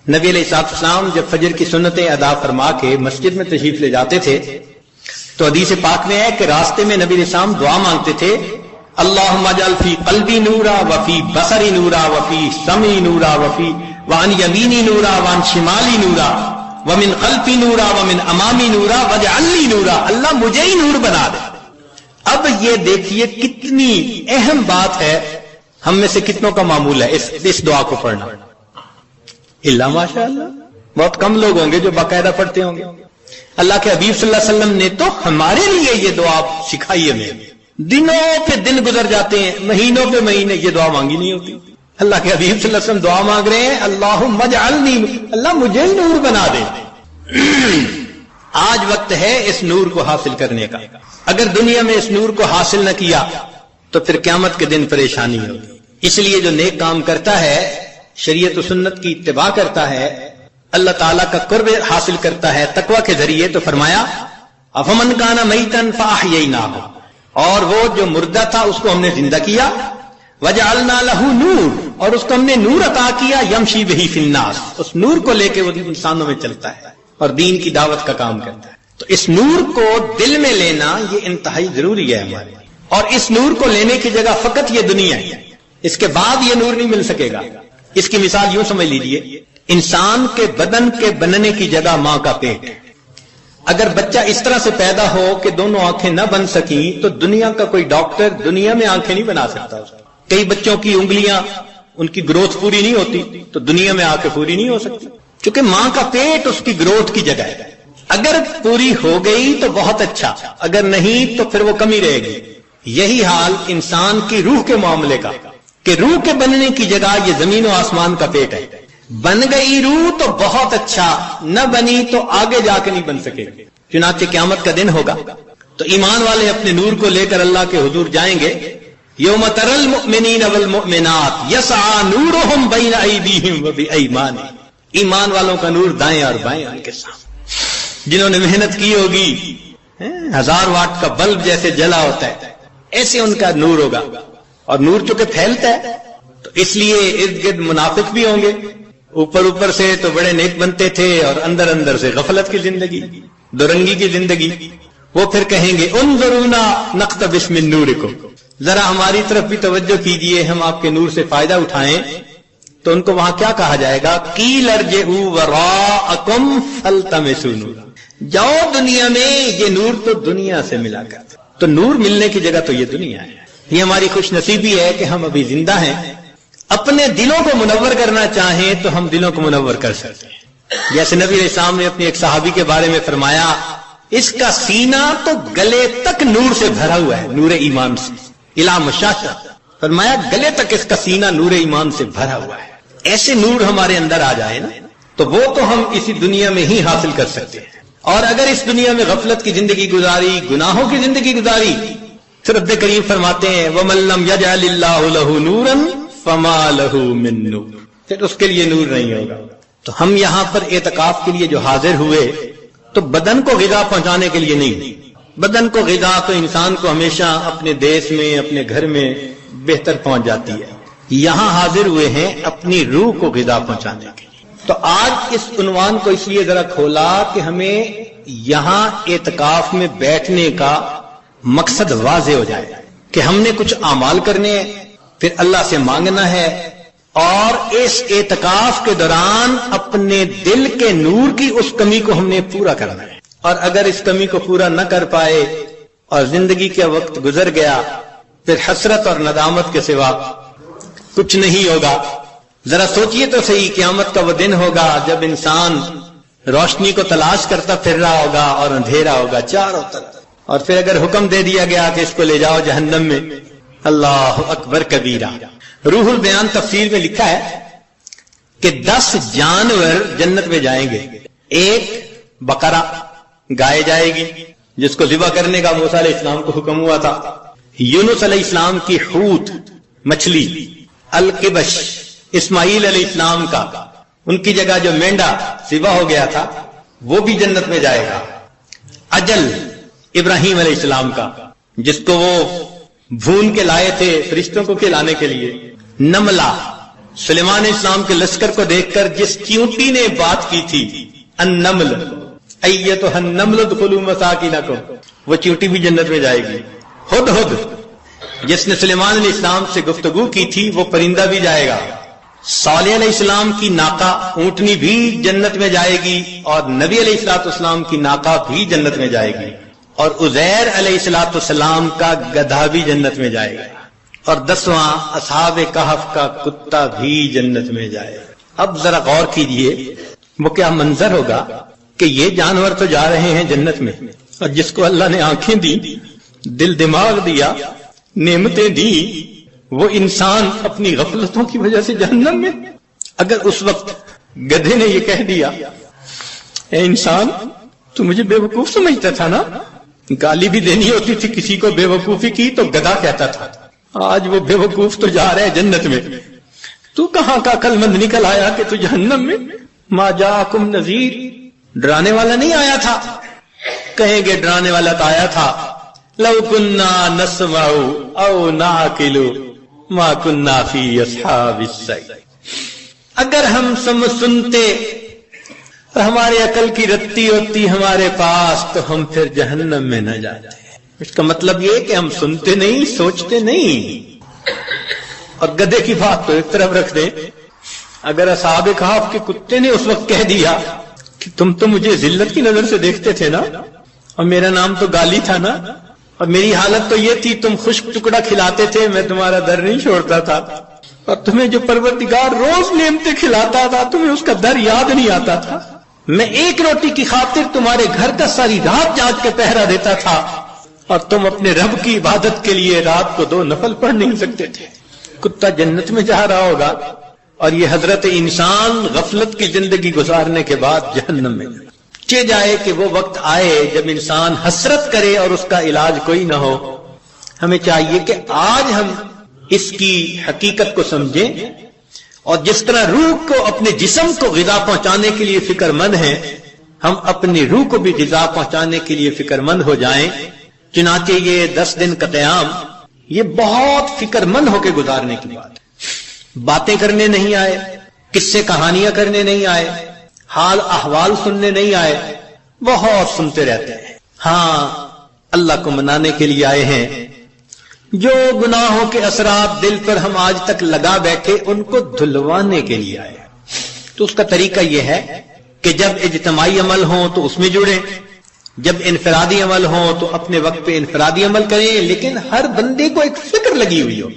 نبی علیہ السلام جب فجر کی سنتیں ادا فرما کے مسجد میں تشریف لے جاتے تھے تو حدیث پاک میں ہے کہ راستے میں نبی علیہ السلام دعا مانگتے تھے، اللہم اجعل فی قلبی نورا وفی بصری نورا وفی سمعی نورا وفی وعن یمینی نورا وعن شمالی نورا ومن خلفی نورا ومن امامی نورا واجعل لی نورا. اللہ مجھے ہی نور بنا دے. اب یہ دیکھیے کتنی اہم بات ہے. ہم میں سے کتنوں کا معمول ہے اس دعا کو پڑھنا؟ اللہ ماشاء اللہ بہت کم لوگ ہوں گے جو باقاعدہ پڑھتے ہوں گے. اللہ کے حبیب صلی اللہ علیہ وسلم نے تو ہمارے لیے یہ دعا سکھائی ہے. دنوں پہ دن گزر جاتے ہیں، مہینوں پہ مہینے، یہ دعا مانگی نہیں ہوتی. اللہ کے حبیب صلی اللہ علیہ وسلم دعا مانگ رہے ہیں، اللہم اجعلنی، اللہ مجھے ہی نور بنا دے. آج وقت ہے اس نور کو حاصل کرنے کا. اگر دنیا میں اس نور کو حاصل نہ کیا تو پھر قیامت کے دن پریشانی ہوگی. اس لیے جو نیک کام کرتا ہے، شریعت و سنت کی اتباع کرتا ہے، اللہ تعالیٰ کا قرب حاصل کرتا ہے تقوی کے ذریعے، تو فرمایا افمن کان میتن فاحییناہ، اور وہ جو مردہ تھا اس کو ہم نے زندہ کیا، وجعلنا لہ نور، اور اس کو ہم نے نور عطا کیا، یمشی بہ فی الناس، اس نور کو لے کے وہ انسانوں میں چلتا ہے اور دین کی دعوت کا کام کرتا ہے. تو اس نور کو دل میں لینا یہ انتہائی ضروری ہے ہمارے لیے. اور اس نور کو لینے کی جگہ فقط یہ دنیا ہے، اس کے بعد یہ نور نہیں مل سکے گا. اس کی مثال یوں سمجھ لیجئے، انسان کے بدن کے بننے کی جگہ ماں کا پیٹ. اگر بچہ اس طرح سے پیدا ہو کہ دونوں آنکھیں نہ بن سکیں تو دنیا کا کوئی ڈاکٹر دنیا میں آنکھیں نہیں بنا سکتا. کئی بچوں کی انگلیاں، ان کی گروتھ پوری نہیں ہوتی تو دنیا میں آنکھیں پوری نہیں ہو سکتی، کیونکہ ماں کا پیٹ اس کی گروتھ کی جگہ ہے. اگر پوری ہو گئی تو بہت اچھا، اگر نہیں تو پھر وہ کمی رہے گی. یہی حال انسان کی روح کے معاملے کا، کہ روح کے بننے کی جگہ یہ زمین و آسمان کا پیٹ ہے. بن گئی روح تو بہت اچھا، نہ بنی تو آگے جا کے نہیں بن سکے گی. چنانچہ قیامت کا دن ہوگا تو ایمان والے اپنے نور کو لے کر اللہ کے حضور جائیں گے. یوم تری المؤمنین والمؤمنات یسعی نورہم بین ایدیہم وبایمانہم، ایمان والوں کا نور دائیں اور بائیں ان کے سامنے. جنہوں نے محنت کی ہوگی، 1000 واٹ کا بلب جیسے جلا ہوتا ہے ایسے ان کا نور ہوگا. اور نور چونکہ پھیلتا ہے تو اس لیے ارد گرد منافق بھی ہوں گے. اوپر سے تو بڑے نیک بنتے تھے اور اندر اندر سے غفلت کی زندگی، دورنگی کی زندگی. وہ پھر کہیں گے انظرونا نقتبس من نورکم، ذرا ہماری طرف بھی توجہ کیجئے، ہم آپ کے نور سے فائدہ اٹھائیں. تو ان کو وہاں کیا کہا جائے گا؟ قیل ارجعوا وراءکم فالتمسوا نورا، جاؤ دنیا میں، یہ نور تو دنیا سے ملا کرتا. تو نور ملنے کی جگہ تو یہ دنیا ہے. یہ ہماری خوش نصیبی ہے کہ ہم ابھی زندہ ہیں. اپنے دلوں کو منور کرنا چاہیں تو ہم دلوں کو منور کر سکتے ہیں. جیسے نبی علیہ السلام نے اپنے ایک صحابی کے بارے میں فرمایا، اس کا سینہ تو گلے تک نور سے بھرا ہوا ہے، نور ایمان سے. الا مشاشہ، فرمایا گلے تک اس کا سینہ نور ایمان سے بھرا ہوا ہے. ایسے نور ہمارے اندر آ جائے نا تو وہ تو ہم اسی دنیا میں ہی حاصل کر سکتے ہیں. اور اگر اس دنیا میں غفلت کی زندگی گزاری، گناہوں کی زندگی گزاری، تو رب کریم فرماتے ہیں وَمَن لَّمْ يَجْعَلِ اللَّهُ لَهُ نُورًا فَمَا لَهُ مِن نُّورٍ، پھر اس کے لیے نور نہیں ہوگا. تو ہم یہاں پر اعتکاف کے لیے جو حاضر ہوئے تو بدن کو غذا پہنچانے کے لیے نہیں. بدن کو غذا تو انسان کو ہمیشہ اپنے دیش میں اپنے گھر میں بہتر پہنچ جاتی ہے. یہاں حاضر ہوئے ہیں اپنی روح کو غذا پہنچانے کے لیے. تو آج اس عنوان کو اس لیے ذرا کھولا کہ ہمیں یہاں اعتکاف میں بیٹھنے کا مقصد واضح ہو جائے کہ ہم نے کچھ اعمال کرنے ہیں، پھر اللہ سے مانگنا ہے، اور اس اعتکاف کے دوران اپنے دل کے نور کی اس کمی کو ہم نے پورا کرنا ہے. اور اگر اس کمی کو پورا نہ کر پائے اور زندگی کا وقت گزر گیا، پھر حسرت اور ندامت کے سوا کچھ نہیں ہوگا. ذرا سوچئے تو صحیح، قیامت کا وہ دن ہوگا جب انسان روشنی کو تلاش کرتا پھر رہا ہوگا اور اندھیرا ہوگا چاروں طرف، اور پھر اگر حکم دے دیا گیا کہ اس کو لے جاؤ جہنم میں، اللہ اکبر کبیرہ. روح البیان تفسیر میں لکھا ہے کہ 10 جانور جنت میں جائیں گے. ایک بقرہ گائے جائے گی جس کو ذبح کرنے کا موسیٰ علیہ السلام کو حکم ہوا تھا. یونس علیہ السلام کی حوت مچھلی، القبش اسماعیل علیہ السلام کا، ان کی جگہ جو مینڈا ذبح ہو گیا تھا وہ بھی جنت میں جائے گا. اجل ابراہیم علیہ السلام کا جس کو وہ بھون کے لائے تھے فرشتوں کو کھلانے کے لیے. نملہ سلیمان علیہ السلام کے لشکر کو دیکھ کر جس چیونٹی نے بات کی تھی، النمل ایتھا النمل ادخلوا مساکنکم، وہ چیونٹی بھی جنت میں جائے گی. ہدہد جس نے سلیمان علیہ السلام سے گفتگو کی تھی وہ پرندہ بھی جائے گا. صالح علیہ السلام کی ناقہ اونٹنی بھی جنت میں جائے گی، اور نبی علیہ السلام کی ناقہ بھی جنت میں جائے گی. اور عزیر علیہ السلام کا گدھا بھی جنت میں جائے گا. اور 10واں اصحاب کہف کا کتا بھی جنت میں جائے گا. اب ذرا غور کیجئے وہ کیا منظر ہوگا کہ یہ جانور تو جا رہے ہیں جنت میں، اور جس کو اللہ نے آنکھیں دی، دل دماغ دیا، نعمتیں دی، وہ انسان اپنی غفلتوں کی وجہ سے جہنم میں. اگر اس وقت گدھے نے یہ کہہ دیا اے انسان تو مجھے بے وقوف سمجھتا تھا نا، گالی بھی دینی ہوتی تھی کسی کو بے وقوفی کی تو گدھا کہتا تھا. آج وہ بے وقوف تو جا رہے جنت میں، تو کہاں کا عقل مند نکل آیا کہ تو جہنم میں. ما جاءکم نذیر، ڈرانے والا نہیں آیا تھا. کہیں گے ڈرانے والا تو آیا تھا. لو کننا نسمع او نعقل ما کننا فی اصحاب السعیر، اگر ہم سنتے اور ہماری عقل کی رتی ہوتی ہمارے پاس تو ہم پھر جہنم میں نہ جاتے. اس کا مطلب یہ کہ ہم سنتے نہیں، سوچتے نہیں. اور گدھے کی بات تو ایک طرف رکھ دیں، اگر اصحاب کہف کے کتے نے اس وقت کہہ دیا کہ تم تو مجھے ذلت کی نظر سے دیکھتے تھے نا، اور میرا نام تو گالی تھا نا، اور میری حالت تو یہ تھی تم خشک ٹکڑا کھلاتے تھے، میں تمہارا در نہیں چھوڑتا تھا، اور تمہیں جو پروردگار روز نعمتیں کھلاتا تھا تمہیں اس کا در یاد نہیں آتا تھا. میں ایک روٹی کی خاطر تمہارے گھر کا ساری رات جانچ کے پہرا دیتا تھا، اور تم اپنے رب کی عبادت کے لیے رات کو 2 نفل پڑھ نہیں سکتے تھے. کتا جنت میں جا رہا ہوگا، اور یہ حضرت انسان غفلت کی زندگی گزارنے کے بعد جہنم میں. چہ جائے کہ وہ وقت آئے جب انسان حسرت کرے اور اس کا علاج کوئی نہ ہو. ہمیں چاہیے کہ آج ہم اس کی حقیقت کو سمجھیں، اور جس طرح روح کو اپنے جسم کو غذا پہنچانے کے لیے فکر مند ہیں، ہم اپنی روح کو بھی غذا پہنچانے کے لیے فکر مند ہو جائیں. چنانچہ یہ 10 دن کا قیام یہ بہت فکر مند ہو کے گزارنے کی بات. باتیں کرنے نہیں آئے، قصے کہانیاں کرنے نہیں آئے، حال احوال سننے نہیں آئے، بہت سنتے رہتے ہیں. ہاں اللہ کو منانے کے لیے آئے ہیں. جو گناہوں کے اثرات دل پر ہم آج تک لگا بیٹھے ان کو دھلوانے کے لیے آئے. تو اس کا طریقہ یہ ہے کہ جب اجتماعی عمل ہوں تو اس میں جڑیں، جب انفرادی عمل ہوں تو اپنے وقت پہ انفرادی عمل کریں، لیکن ہر بندے کو ایک فکر لگی ہوئی ہو.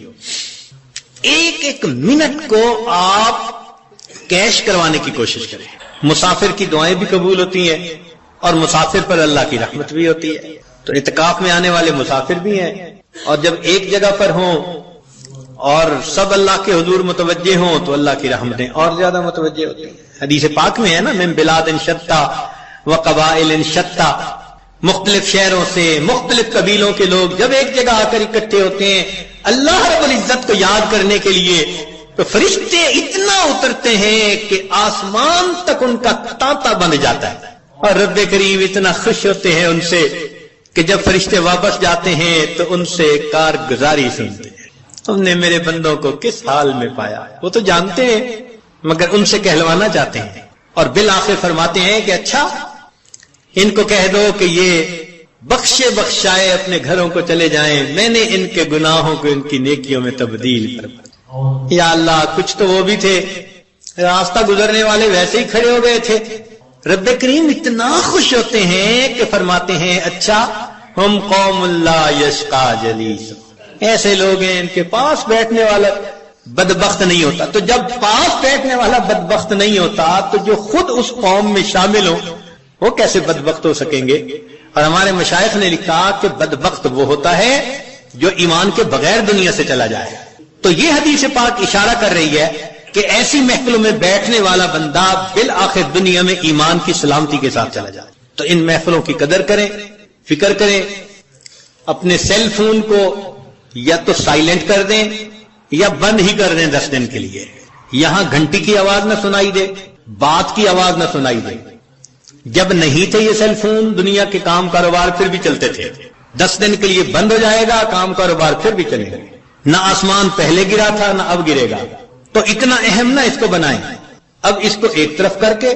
ایک ایک منٹ کو آپ کیش کروانے کی کوشش کریں. مسافر کی دعائیں بھی قبول ہوتی ہیں اور مسافر پر اللہ کی رحمت بھی ہوتی ہے. تو اعتکاف میں آنے والے مسافر بھی ہیں، اور جب ایک جگہ پر ہوں اور سب اللہ کے حضور متوجہ ہوں تو اللہ کی رحمتیں اور زیادہ متوجہ ہوتی ہیں. حدیث پاک میں ہے نا، من بلاد شتیٰ وقبائل شتیٰ، مختلف شہروں سے مختلف قبیلوں کے لوگ جب ایک جگہ آ کر اکٹھے ہوتے ہیں اللہ رب العزت کو یاد کرنے کے لیے، تو فرشتے اتنا اترتے ہیں کہ آسمان تک ان کا تانتا بن جاتا ہے، اور رب کریم اتنا خوش ہوتے ہیں ان سے کہ جب فرشتے واپس جاتے ہیں تو ان سے کارگزاری سنتے ہیں، تم نے میرے بندوں کو کس حال میں پایا۔ وہ تو جانتے ہیں مگر ان سے کہلوانا چاہتے ہیں، اور بالآخر فرماتے ہیں کہ اچھا ان کو کہہ دو کہ یہ بخشے بخشائے اپنے گھروں کو چلے جائیں، میں نے ان کے گناہوں کو ان کی نیکیوں میں تبدیل فرما۔ یا اللہ کچھ تو وہ بھی تھے راستہ گزرنے والے ویسے ہی کھڑے ہو گئے تھے۔ رب کریم اتنا خوش ہوتے ہیں کہ فرماتے ہیں اچھا ہم قوم لا یشقی جلیس، ایسے لوگ ہیں ان کے پاس بیٹھنے والا بدبخت نہیں ہوتا۔ تو جب پاس بیٹھنے والا بدبخت نہیں ہوتا تو جو خود اس قوم میں شامل ہو وہ کیسے بدبخت ہو سکیں گے؟ اور ہمارے مشائخ نے لکھا کہ بدبخت وہ ہوتا ہے جو ایمان کے بغیر دنیا سے چلا جائے۔ تو یہ حدیث پاک اشارہ کر رہی ہے کہ ایسی محفلوں میں بیٹھنے والا بندہ بالآخر دنیا میں ایمان کی سلامتی کے ساتھ چلا جائے۔ تو ان محفلوں کی قدر کریں، فکر کریں، اپنے سیل فون کو یا تو سائلنٹ کر دیں یا بند ہی کر دیں 10 دن کے لیے، یہاں گھنٹی کی آواز نہ سنائی دے، بات کی آواز نہ سنائی دے۔ جب نہیں تھے یہ سیل فون دنیا کے کام کاروبار پھر بھی چلتے تھے، 10 دن کے لیے بند ہو جائے گا، کام کاروبار پھر بھی چلے گا۔ نہ آسمان پہلے گرا تھا نہ اب گرے گا، تو اتنا اہم نہ اس کو بنائیں۔ اب اس کو ایک طرف کر کے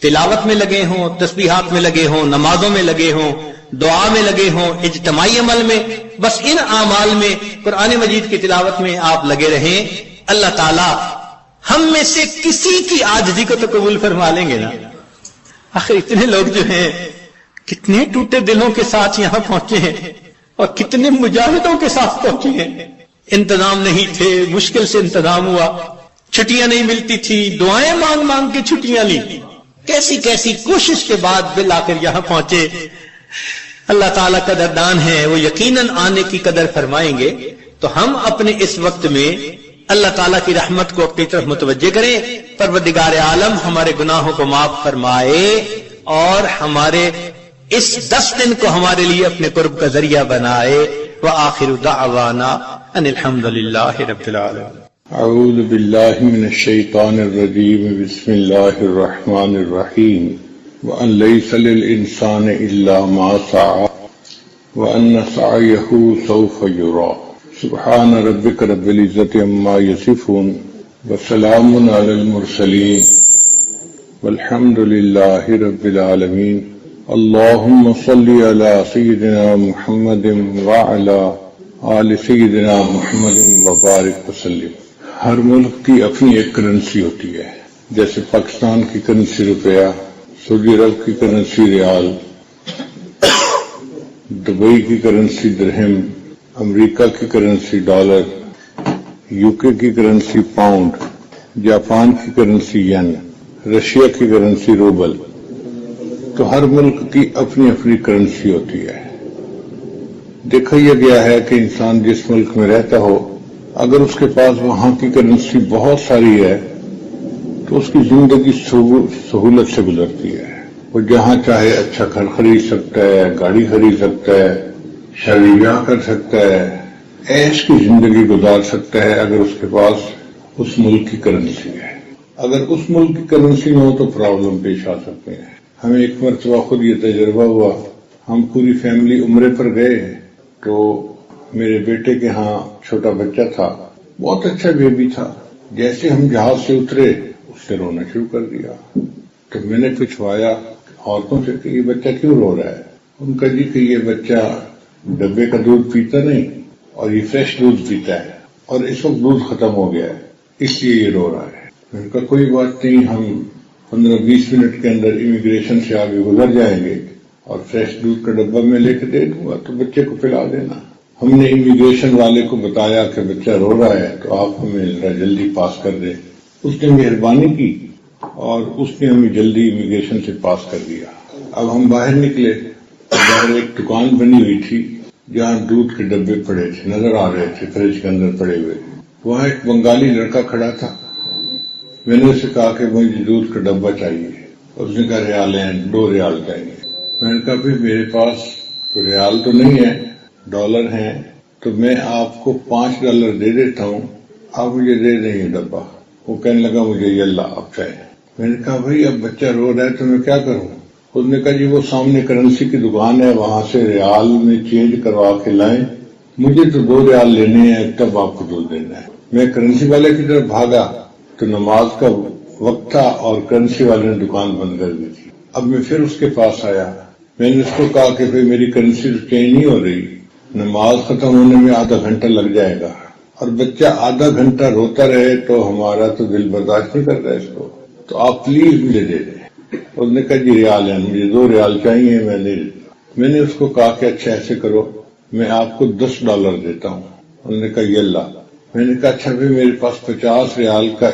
تلاوت میں لگے ہوں، تسبیحات میں لگے ہوں، نمازوں میں لگے ہوں، دعا میں لگے ہوں، اجتماعی عمل میں، بس ان اعمال میں قرآن مجید کی تلاوت میں آپ لگے رہیں۔ اللہ تعالی ہم میں سے کسی کی عاجزی کو تو قبول فرما لیں گے نا۔ آخر اتنے لوگ جو ہیں کتنے ٹوٹے دلوں کے ساتھ یہاں پہنچے ہیں اور کتنے مجاہدوں کے ساتھ پہنچے ہیں۔ انتظام نہیں تھے، مشکل سے انتظام ہوا، چھٹیاں نہیں ملتی تھی، دعائیں مانگ مانگ کے چھٹیاں لی، کیسی کیسی کوشش کے بعد بالآخر یہاں پہنچے۔ اللہ تعالیٰ قدردان ہے، وہ یقیناً آنے کی قدر فرمائیں گے۔ تو ہم اپنے اس وقت میں اللہ تعالیٰ کی رحمت کو اپنی طرف متوجہ کریں، پروردگار عالم ہمارے گناہوں کو معاف فرمائے اور ہمارے اس 10 دن کو ہمارے لیے اپنے قرب کا ذریعہ بنائے۔ وآخر دعوانا ان الحمد للہ رب العالمین۔ اعوذ باللہ من الشیطان الرجیم، بسم اللہ الرحمن الرحیم۔ وَأَن لَيْسَ لِلْإِنسَانِ إِلَّا مَا سَعَىٰ وَأَنَّ سَعْيَهُ سَوْفَ يُرَىٰ۔ سبحان ربک رب العزت عما یصفون وسلام علی المرسلین والحمد للہ رب العالمین۔ اللہم صل علی سیدنا محمد وعلی آل سیدنا محمد وبارک وسلم۔ ہر ملک کی اپنی ایک کرنسی ہوتی ہے، جیسے پاکستان کی کرنسی روپیہ، سعودی عرب کی کرنسی ریال، دبئی کی کرنسی درہم، امریکہ کی کرنسی ڈالر، یو کے کی کرنسی پاؤنڈ، جاپان کی کرنسی ین، رشیا کی کرنسی روبل۔ تو ہر ملک کی اپنی اپنی کرنسی ہوتی ہے۔ دیکھا یہ گیا ہے کہ انسان جس ملک میں رہتا ہو، اگر اس کے پاس وہاں کی کرنسی بہت ساری ہے تو اس کی زندگی سہولت سے گزرتی ہے۔ وہ جہاں چاہے اچھا گھر خرید سکتا ہے، گاڑی خرید سکتا ہے، شادی بیاہ کر سکتا ہے، عیش کی زندگی گزار سکتا ہے اگر اس کے پاس اس ملک کی کرنسی ہے۔ اگر اس ملک کی کرنسی نہ ہو تو پرابلم پیش آ سکتے ہیں۔ ہمیں ایک مرتبہ خود یہ تجربہ ہوا، ہم پوری فیملی عمرے پر گئے تو میرے بیٹے کے ہاں چھوٹا بچہ تھا، بہت اچھا بیبی تھا۔ جیسے ہم جہاز سے اترے اس نے رونا شروع کر دیا، تو میں نے پوچھوایا عورتوں سے کہ یہ بچہ کیوں رو رہا ہے؟ ان کا جی کہ یہ بچہ ڈبے کا دودھ پیتا نہیں اور یہ فریش دودھ پیتا ہے اور اس وقت دودھ ختم ہو گیا ہے اس لیے یہ رو رہا ہے۔ میں نے کہا کوئی بات نہیں، ہم 15-20 منٹ کے اندر امیگریشن سے آگے گزر جائیں گے اور فریش دودھ کا ڈبہ میں لے کے دے دوں گا تو بچے کو پلا دینا۔ ہم نے امیگریشن والے کو بتایا کہ بچہ رو رہا ہے تو آپ ہمیں ذرا جلدی پاس کر دیں۔ اس نے مہربانی کی اور اس نے ہمیں جلدی امیگریشن سے پاس کر دیا۔ اب ہم باہر نکلے، باہر ایک دکان بنی ہوئی تھی جہاں دودھ کے ڈبے پڑے تھے، نظر آ رہے تھے فریج کے اندر پڑے ہوئے۔ وہاں ایک بنگالی لڑکا کھڑا تھا، میں نے اسے کہا کہ مجھے دودھ کا ڈبہ چاہیے، اس نے کہا ریال ہیں، 2 ریال چاہیے۔ میں نے کہا بھائی میرے پاس ریال تو نہیں ہے، ڈالر ہیں، تو میں آپ کو $5 دے دیتا ہوں، آپ مجھے دے دیں یہ ڈبہ. وہ کہنے لگا مجھے یہ اللہ آپ چاہیے. میں نے کہا بھائی اب بچہ رو رہا ہے تو میں کیا کروں؟ اس نے کہا جی وہ سامنے کرنسی کی دکان ہے وہاں سے ریال میں چینج کروا کے لائیں, مجھے تو 2 ریال لینے ہیں تب آپ کو 2 دینا ہے. میں کرنسی والے کی طرف بھاگا تو نماز کا وقت تھا اور کرنسی والے نے دکان بند کر دی تھی. اب میں پھر اس کے پاس آیا, میں نے اس کو کہا کہ بھائی میری کرنسی تو چینج نہیں ہو رہی, نماز ختم ہونے میں آدھا گھنٹہ لگ جائے گا, اور بچہ آدھا گھنٹہ روتا رہے تو ہمارا تو دل برداشت نہیں کرتا اس کو, تو آپ پلیز مجھے دے دیں. اس نے کہا جی ریال ہے, مجھے 2 ریال چاہیے, میں نہیں دیتا. میں نے اس کو کہا کہ اچھا ایسے کرو میں آپ کو $10 دیتا ہوں. انہوں نے کہا یہ اللہ. میں نے کہا اچھا بھی میرے پاس $50 کا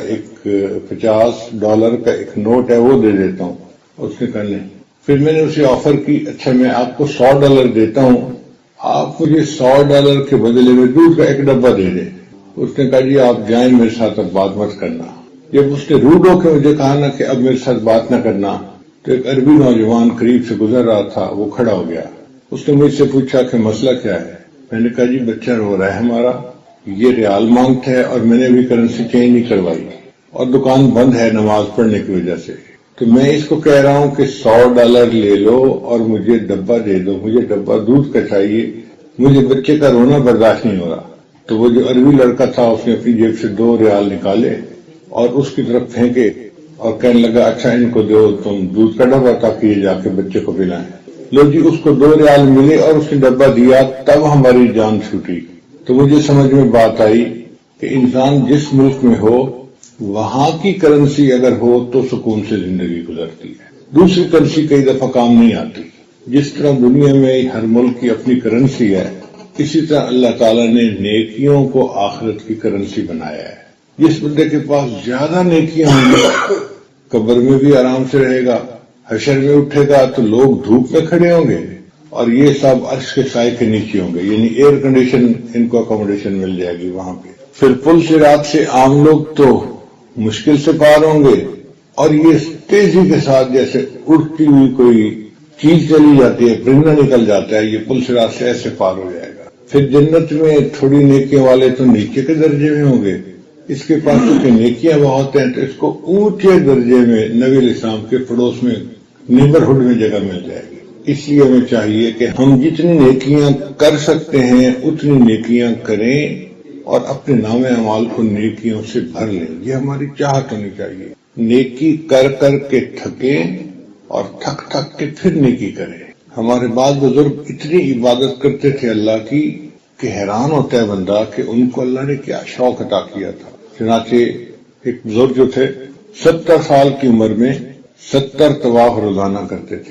$50 کا ایک نوٹ ہے وہ دے دیتا ہوں. اس نے کہا نہیں. پھر میں نے اسے آفر کی اچھا میں آپ کو $100 دیتا ہوں, آپ مجھے $100 کے بدلے میں دودھ کا 1 ڈبہ دے دیں. اس نے کہا جی آپ جائیں میرے ساتھ اب بات مت کرنا. جب اس نے روڈ ہو کے مجھے کہا نا کہ اب میرے ساتھ بات نہ کرنا, تو ایک عربی نوجوان قریب سے گزر رہا تھا, وہ کھڑا ہو گیا. اس نے مجھ سے پوچھا کہ مسئلہ کیا ہے. میں نے کہا جی بچہ رو رہا ہے ہمارا, یہ ریال مانگتا ہے اور میں نے ابھی کرنسی چینج نہیں کروائی اور دکان بند ہے نماز پڑھنے کی وجہ سے, تو میں اس کو کہہ رہا ہوں کہ $100 لے لو اور مجھے ڈبہ دے دو, مجھے ڈبہ دودھ کا چاہیے, مجھے بچے کا رونا برداشت نہیں ہو رہا. تو وہ جو عربی لڑکا تھا اس نے اپنی جیب سے 2 ریال نکالے اور اس کی طرف پھینکے اور کہنے لگا اچھا ان کو دو تم دودھ کا ڈبہ تاکہ یہ جا کے بچے کو پلائیں. لو جی اس کو 2 ریال ملے اور اس نے ڈبہ دیا, تب ہماری جان چھوٹی. تو مجھے سمجھ میں بات آئی کہ انسان جس ملک میں ہو وہاں کی کرنسی اگر ہو تو سکون سے زندگی گزرتی ہے, دوسری کرنسی کئی دفعہ کام نہیں آتی. جس طرح دنیا میں ہر ملک کی اپنی کرنسی ہے, اسی طرح اللہ تعالیٰ نے نیکیوں کو آخرت کی کرنسی بنایا ہے. جس بندے کے پاس زیادہ نیکیاں ہوں گی قبر میں بھی آرام سے رہے گا, حشر میں اٹھے گا تو لوگ دھوپ میں کھڑے ہوں گے اور یہ سب عرش کے سائے کے نیچے ہوں گے, یعنی ایئر کنڈیشن ان کو اکوموڈیشن مل جائے گی وہاں پہ. پھر پل صراط سے عام لوگ تو مشکل سے پار ہوں گے, اور یہ تیزی کے ساتھ جیسے اڑتی ہوئی کوئی چیز چلی جاتی ہے, پرندہ نکل جاتا ہے, یہ پل صراط سے ایسے پار ہو جائے گا. پھر جنت میں تھوڑی نیکیوں والے تو نیچے کے درجے میں ہوں گے, اس کے پاس چونکہ نیکیاں بہت ہیں تو اس کو اونچے درجے میں نبی علیہ السلام کے پڑوس میں نیبرہڈ میں جگہ مل جائے گی. اس لیے ہمیں چاہیے کہ ہم جتنی نیکیاں کر سکتے ہیں اتنی نیکیاں کریں اور اپنے نام اعمال کو نیکیوں سے بھر لیں. یہ ہماری چاہت ہونی چاہیے. نیکی کر کر کے تھکیں اور تھک تھک کے پھر نیکی کریں. ہمارے بعض بزرگ اتنی عبادت کرتے تھے اللہ کی کہ حیران ہوتا ہے بندہ کہ ان کو اللہ نے کیا شوق عطا کیا تھا. چنانچہ ایک بزرگ جو تھے 70 سال کی عمر میں 70 طواف روزانہ کرتے تھے.